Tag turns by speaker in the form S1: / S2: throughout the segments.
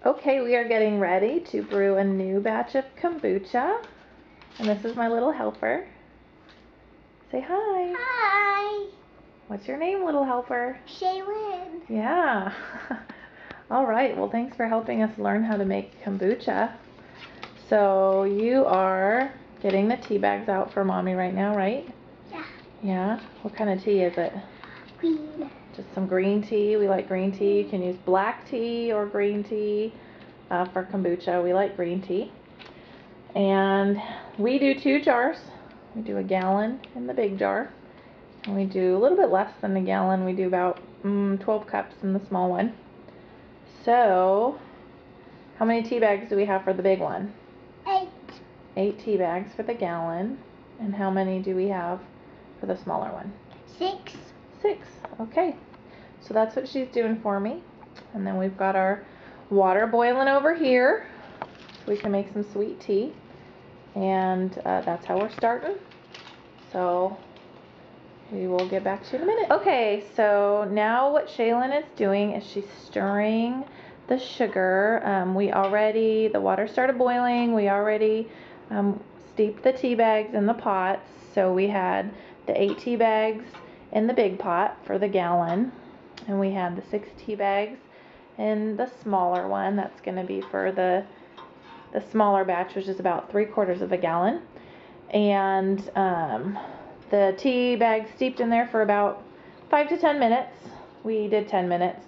S1: Okay, we are getting ready to brew a new batch of kombucha. And this is my little helper. Say hi.
S2: Hi.
S1: What's your name, little helper?
S2: Shaylin.
S1: Yeah. All right, well, thanks for helping us learn how to make kombucha. So you are getting the tea bags out for Mommy right now, right?
S2: Yeah.
S1: Yeah? What kind of tea is it?
S2: Green.
S1: Just some green tea. We like green tea. You can use black tea or green tea for kombucha. We like green tea. And we do 2 jars. We do a gallon in the big jar. And we do a little bit less than a gallon. We do about 12 cups in the small one. So, how many tea bags do we have for the big one?
S2: 8.
S1: 8 tea bags for the gallon. And how many do we have for the smaller one?
S2: 6.
S1: 6. Okay. So that's what she's doing for me. And then we've got our water boiling over here, so we can make some sweet tea. And that's how we're starting. So we will get back to you in a minute. Okay, so now what Shaylin is doing is she's stirring the sugar. The water started boiling. We already steeped the tea bags in the pots. So we had the 8 tea bags in the big pot for the gallon. And we had the 6 tea bags in the smaller one. That's going to be for the smaller batch, which is about 3/4 of a gallon. And the tea bag steeped in there for about 5 to 10 minutes. We did 10 minutes.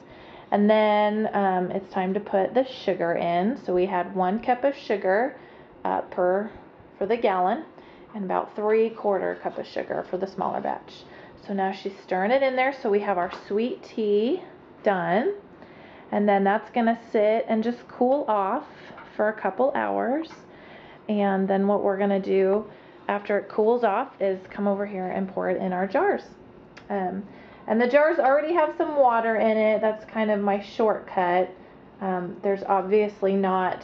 S1: And then it's time to put the sugar in. So we had 1 cup of sugar for the gallon, and about 3/4 cup of sugar for the smaller batch. So now she's stirring it in there. So we have our sweet tea done. And then that's going to sit and just cool off for a couple hours. And then what we're going to do after it cools off is come over here and pour it in our jars. And the jars already have some water in it. That's kind of my shortcut. There's obviously not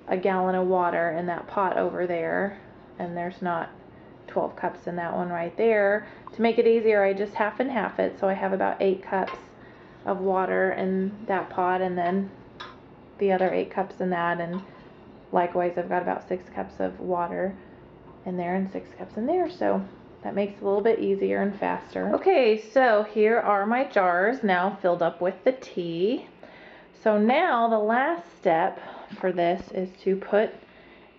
S1: a gallon of water in that pot over there, and there's not 12 cups in that one right there. To make it easier, I just half and half it, so I have about 8 cups of water in that pot, and then the other 8 cups in that, and likewise I've got about 6 cups of water in there and 6 cups in there, so that makes it a little bit easier and faster. Okay, so here are my jars now filled up with the tea. So now the last step for this is to put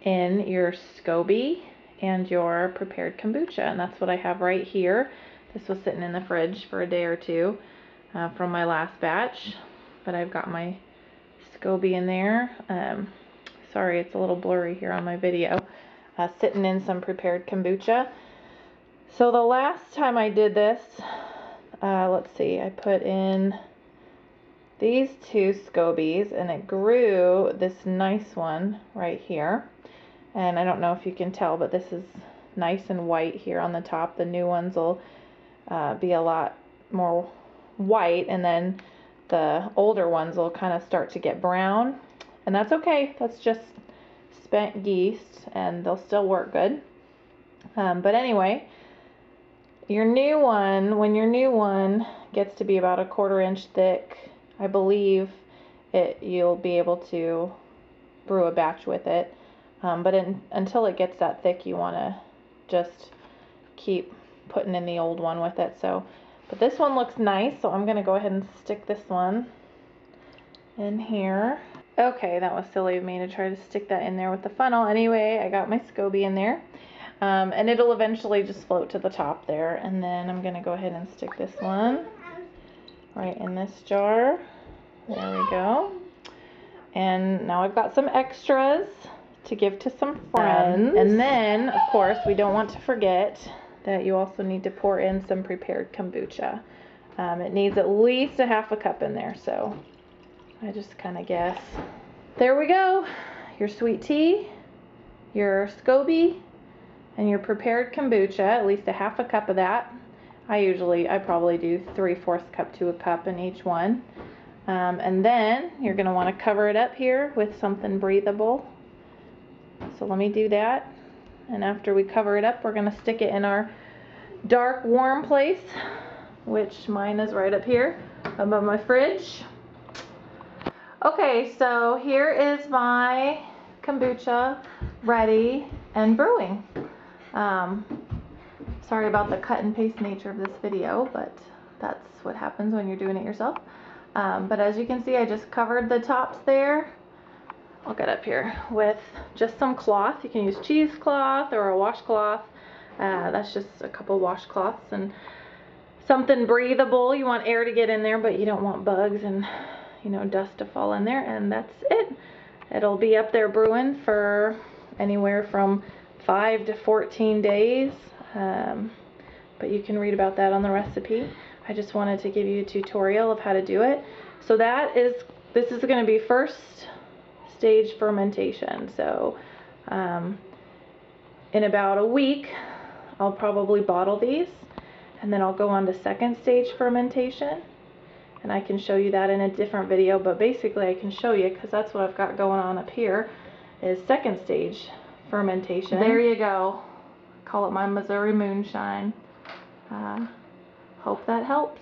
S1: in your SCOBY and your prepared kombucha, and that's what I have right here. This was sitting in the fridge for a day or two from my last batch, but I've got my SCOBY in there. Sorry, it's a little blurry here on my video. Sitting in some prepared kombucha. So the last time I did this, let's see, I put in these 2 SCOBYs, and it grew this nice one right here. And I don't know if you can tell, but this is nice and white here on the top. The new ones will be a lot more white, and then the older ones will kind of start to get brown. And that's okay. That's just spent yeast, and they'll still work good. But anyway, when your new one gets to be about a 1/4 inch thick, I believe you'll be able to brew a batch with it. But until it gets that thick, you want to just keep putting in the old one with it. But this one looks nice, so I'm going to go ahead and stick this one in here. Okay, that was silly of me to try to stick that in there with the funnel. Anyway, I got my SCOBY in there. And it'll eventually just float to the top there. And then I'm going to go ahead and stick this one right in this jar. There we go. And now I've got some extras to give to some friends. And then, of course, we don't want to forget that you also need to pour in some prepared kombucha. It needs at least a 1/2 cup in there, so I just kind of guess. There we go. Your sweet tea, your SCOBY, and your prepared kombucha, at least a 1/2 cup of that. I probably do 3/4 cup to a cup in each one. And then you're going to want to cover it up here with something breathable. So let me do that. And after we cover it up, we're going to stick it in our dark, warm place, which mine is right up here above my fridge. Okay, so here is my kombucha ready and brewing. Sorry about the cut and paste nature of this video, but that's what happens when you're doing it yourself. But as you can see, I just covered the tops there. I'll get up here with just some cloth. You can use cheesecloth or a washcloth. That's just a couple washcloths and something breathable. You want air to get in there, but you don't want bugs and dust to fall in there, and that's it. It'll be up there brewing for anywhere from 5 to 14 days, but you can read about that on the recipe. I just wanted to give you a tutorial of how to do it. So this is going to be first stage fermentation. So in about a week I'll probably bottle these, and then I'll go on to second stage fermentation, and I can show you that in a different video, but basically I can show you because that's what I've got going on up here is second stage fermentation. There you go. Call it my Missouri moonshine. Hope that helps.